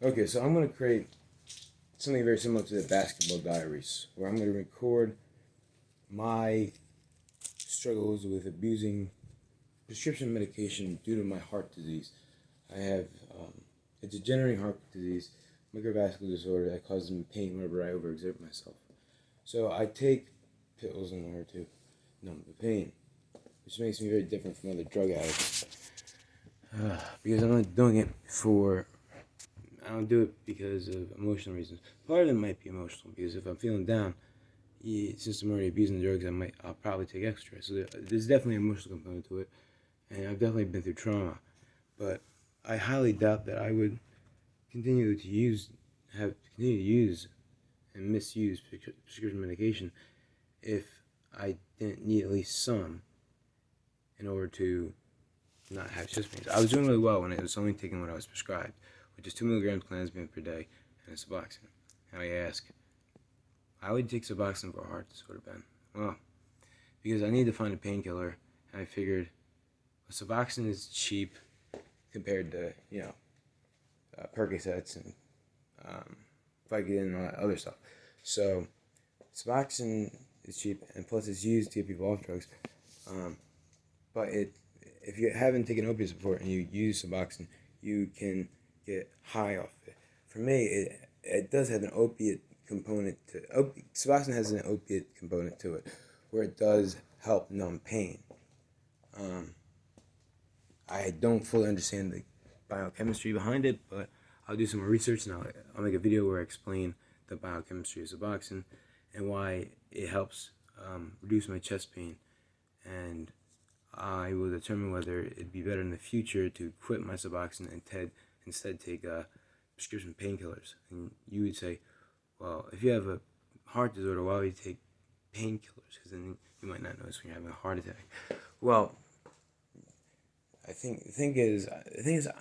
Okay, so I'm going to create something very similar to the basketball diaries, where I'm going to record my struggles with abusing prescription medication due to my heart disease. I have a degenerating heart disease, microvascular disorder that causes me pain whenever I overexert myself. So I take pills in order to numb the pain, which makes me very different from other drug addicts. Because I'm not doing it for I don't do it because of emotional reasons. Part of it might be emotional because if I'm feeling down, since I'm already abusing the drugs, I'll probably take extra. So there's definitely an emotional component to it, and I've definitely been through trauma. But I highly doubt that I would continue to use and misuse prescription medication if I didn't need at least some in order to not have chest pains. I was doing really well when I was only taking what I was prescribed, which is 2 milligrams clonazepam per day and a Suboxone. Now you ask, why would you take Suboxone for a heart disorder, Ben? Well, because I need to find a painkiller, and I figured Suboxone is cheap compared to, Percocets and Vicodin and all that other stuff. So Suboxone is cheap, and plus it's used to get people off drugs. But if you haven't taken opiates before and you use Suboxone, you can get high off it. For me, it does have an opiate component to Suboxone has an opiate component to it, where it does help numb pain. I don't fully understand the biochemistry behind it, but I'll do some more research and I'll make a video where I explain the biochemistry of Suboxone and why it helps reduce my chest pain. And I will determine whether it'd be better in the future to quit my Suboxone and instead take prescription painkillers. And you would say, well, if you have a heart disorder, why would you take painkillers? Because then you might not notice when you're having a heart attack. Well, the thing is,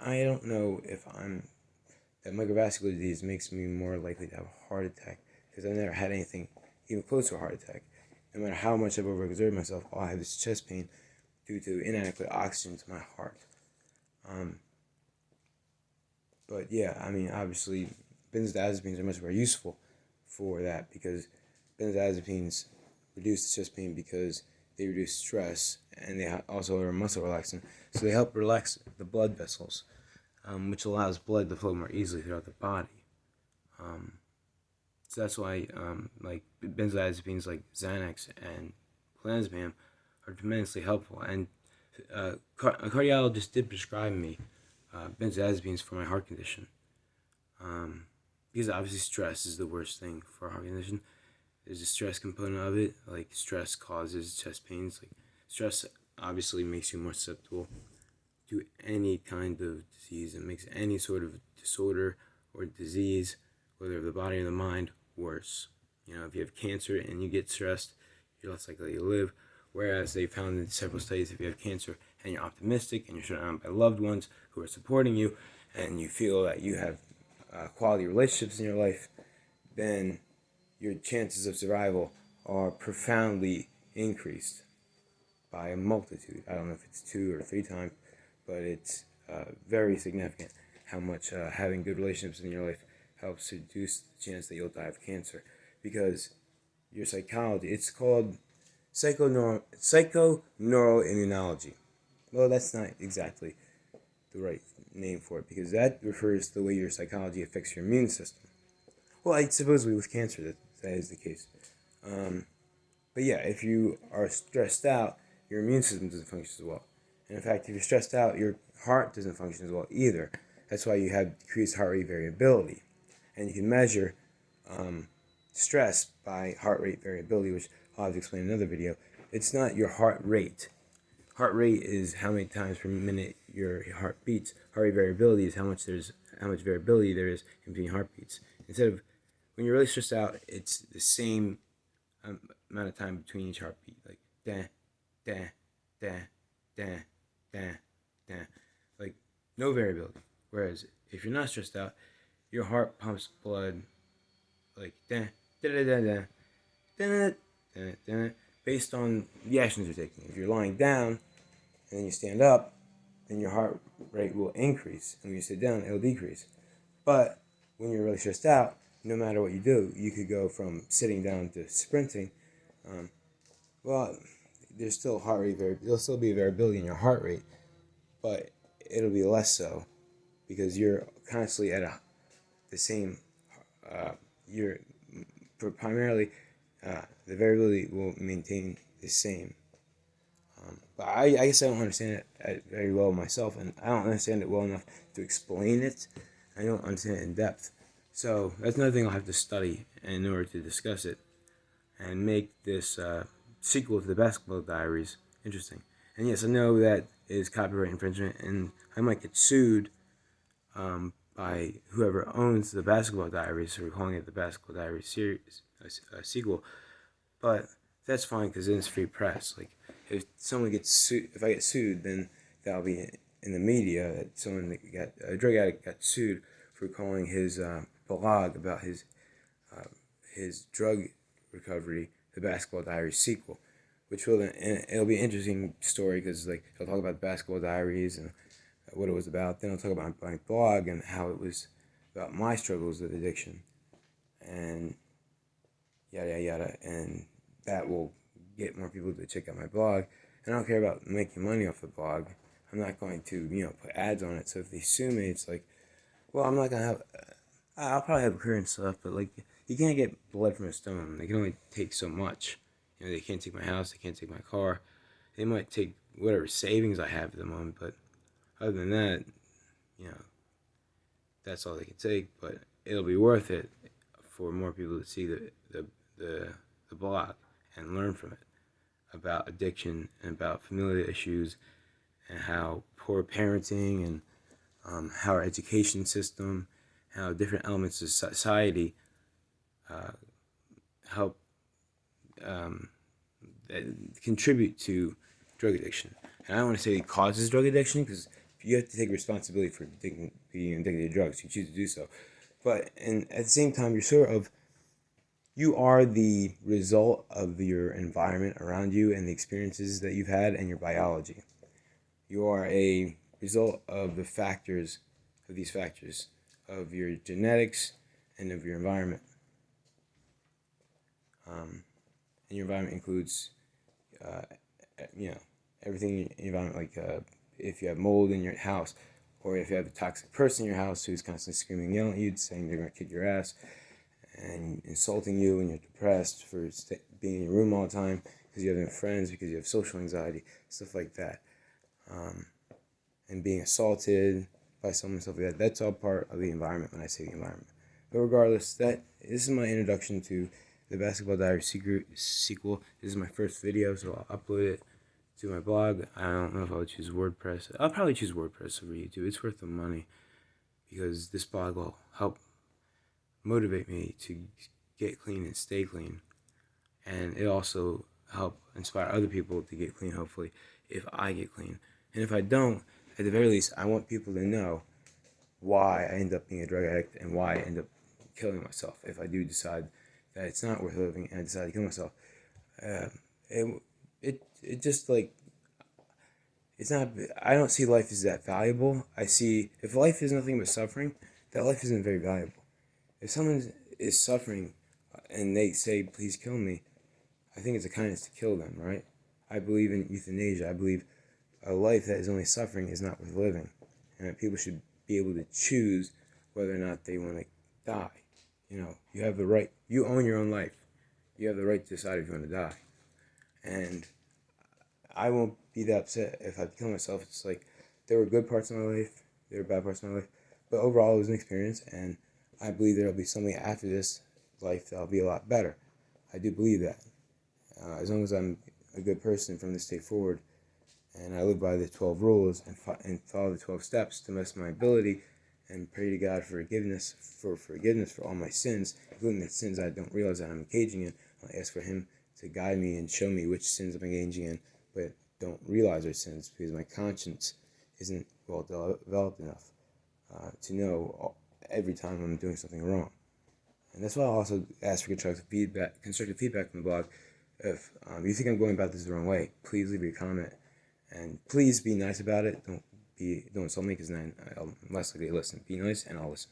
I don't know if that microvascular disease makes me more likely to have a heart attack because I've never had anything even close to a heart attack. No matter how much I've overexerted myself, all I have is chest pain due to inadequate oxygen to my heart. But yeah, I mean, obviously, benzodiazepines are much more useful for that because benzodiazepines reduce the chest pain because they reduce stress and they also are muscle relaxant. So they help relax the blood vessels, which allows blood to flow more easily throughout the body. So that's why like benzodiazepines like Xanax and clonazepam are tremendously helpful. And a cardiologist did prescribe me benzodiazepines for my heart condition. Because obviously stress is the worst thing for a heart condition. There's a stress component of it, like stress causes chest pains. Like stress obviously makes you more susceptible to any kind of disease. It makes any sort of disorder or disease, whether of the body or the mind, worse. If you have cancer and you get stressed, you're less likely to live. Whereas they found in several studies, if you have cancer and you're optimistic and you're surrounded by loved ones who are supporting you, and you feel that you have quality relationships in your life, then your chances of survival are profoundly increased by a multitude. I don't know if it's 2 or 3 times, but it's very significant how much having good relationships in your life helps reduce the chance that you'll die of cancer. Because your psychology, it's called psychoneuroimmunology. Well, that's not exactly the right name for it because that refers to the way your psychology affects your immune system. Well, supposedly with cancer that is the case. But yeah, if you are stressed out, your immune system doesn't function as well. And in fact, if you're stressed out, your heart doesn't function as well either. That's why you have decreased heart rate variability. And you can measure stress by heart rate variability, which I'll have to explain in another video. It's not your heart rate. Heart rate is how many times per minute your heart beats. Heart rate variability is how much variability there is in between heartbeats. Instead of when you're really stressed out, it's the same amount of time between each heartbeat, like da, da, da, da, da, da, like no variability. Whereas if you're not stressed out, your heart pumps blood like da, da, da, da, da, da, da, da, based on the actions you're taking. If you're lying down and then you stand up, then your heart rate will increase, and when you sit down, it'll decrease. But when you're really stressed out, no matter what you do, you could go from sitting down to sprinting. Um, well, there's still heart rate there'll still be variability in your heart rate, but it'll be less so because you're constantly at the same. You're primarily the variability will maintain the same. But I guess I don't understand it very well myself, and I don't understand it well enough to explain it. I don't understand it in depth. So that's another thing I'll have to study in order to discuss it and make this sequel to the Basketball Diaries interesting. And yes, I know that is copyright infringement, and I might get sued by whoever owns the Basketball Diaries for calling it the Basketball Diaries series sequel. But that's fine because then it's free press. Like if someone gets sued, if I get sued, then that'll be in the media that someone that got a drug addict got sued for calling his blog about his drug recovery the Basketball Diaries sequel, which will it'll be an interesting story because like he'll talk about the Basketball Diaries and what it was about. Then I'll talk about my blog and how it was about my struggles with addiction and yada yada yada, and that will get more people to check out my blog. And I don't care about making money off the blog. I'm not going to put ads on it. So if they sue me, it's like, well, I'm not gonna have. I'll probably have a career and stuff, but like you can't get blood from a stone. They can only take so much. They can't take my house. They can't take my car. They might take whatever savings I have at the moment, but other than that, you know, that's all they can take. But it'll be worth it for more people to see the blog and learn from it about addiction and about familial issues and how poor parenting and how our education system, how different elements of society help contribute to drug addiction. And I don't want to say it causes drug addiction because you have to take responsibility for being addicted to drugs. You choose to do so. But at the same time, you are the result of your environment around you and the experiences that you've had and your biology. You are a result of these factors, of your genetics and of your environment. And your environment includes, everything in your environment, like if you have mold in your house, or if you have a toxic person in your house who's constantly screaming and yelling at you, saying they're going to kick your ass, and insulting you when you're depressed for being in your room all the time because you have no friends, because you have social anxiety, stuff like that. And being assaulted by someone, stuff like that. That's all part of the environment when I say the environment. But regardless, this is my introduction to the Basketball Diaries sequel. This is my first video, so I'll upload it to my blog. I don't know if I'll choose WordPress. I'll probably choose WordPress over YouTube. It's worth the money because this blog will help motivate me to get clean and stay clean. And it also help inspire other people to get clean, hopefully, if I get clean. And if I don't, at the very least, I want people to know why I end up being a drug addict and why I end up killing myself if I do decide that it's not worth living and I decide to kill myself. It just like, it's not, I don't see life as that valuable. I see, if life is nothing but suffering, that life isn't very valuable. If someone is suffering and they say, please kill me, I think it's a kindness to kill them, right? I believe in euthanasia. I believe a life that is only suffering is not worth living. And that people should be able to choose whether or not they want to die. You have the right, you own your own life. You have the right to decide if you want to die. And I won't be that upset if I kill myself. It's like, there were good parts of my life, there were bad parts of my life, but overall it was an experience, and I believe there will be something after this life that will be a lot better. I do believe that. As long as I'm a good person from this day forward, and I live by the 12 rules and follow the 12 steps to the best of my ability, and pray to God for forgiveness for all my sins, including the sins I don't realize that I'm engaging in. I ask for Him to guide me and show me which sins I'm engaging in, but don't realize are sins because my conscience isn't well developed enough to know every time I'm doing something wrong. And that's why I also ask for constructive feedback from the blog. If you think I'm going about this the wrong way, please leave me a comment. And please be nice about it. Don't insult me because then I'm less likely to listen. Be nice and I'll listen.